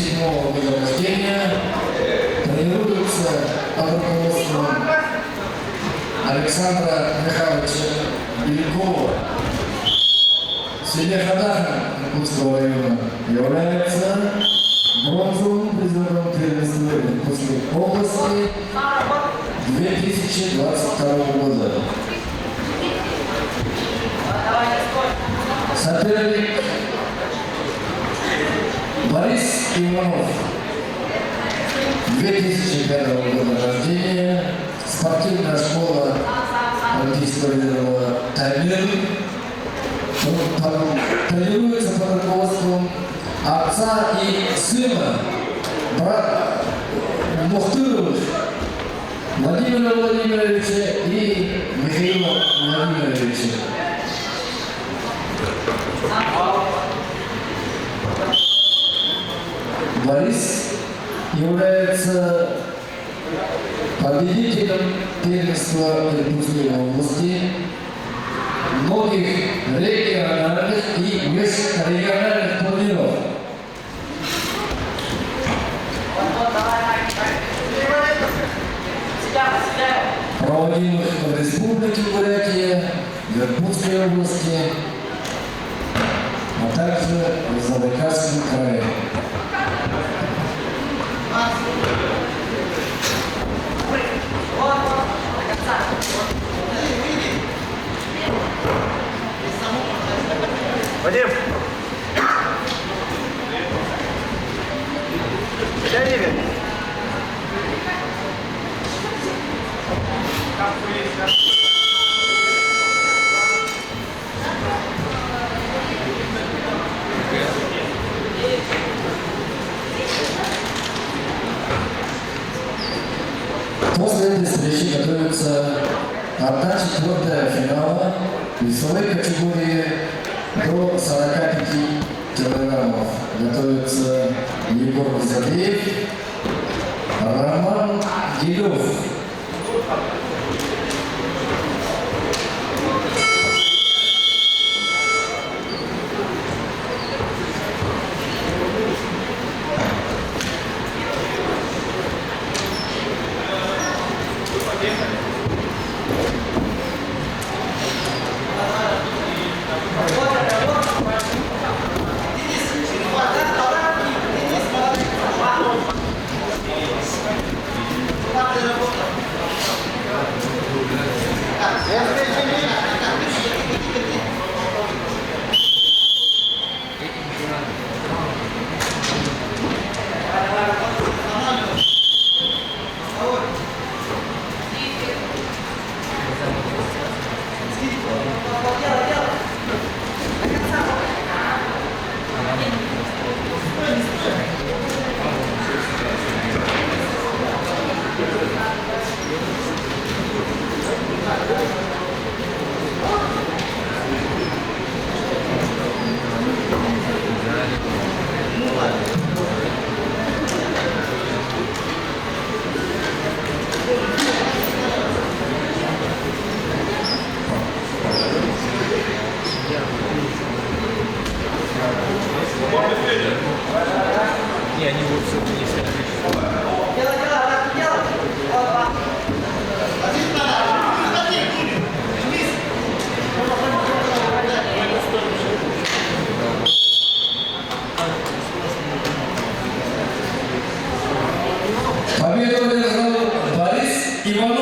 2007 года рождения, тренируется под руководством Александра Михайловича Белякова. В селе Хадахна Иркутского района является бронзовым призером первенства Иркутской области 2022 года. Соперник Борис Иванов, 2005 года рождения, спортивная школа Олимпийского резерва «Таймир». Тренируется под руководством отца и сына, брата Мухтыровых Владимира Владимировича и Михаила Владимировича. Борис является победителем первенства Иркутской области, многих региональных и межрегиональных турниров. Проводимых в Республике Бурятия, в Иркутской области, а также в Забайкальском крае. Вадим! Леонид! После этой встречи готовится одна четвертая финала весовой категории до 45 килограммов. Готовится Егор Забеев, Роман Гилев. Не, они будут все принести. Победу одержал Борис Иванов.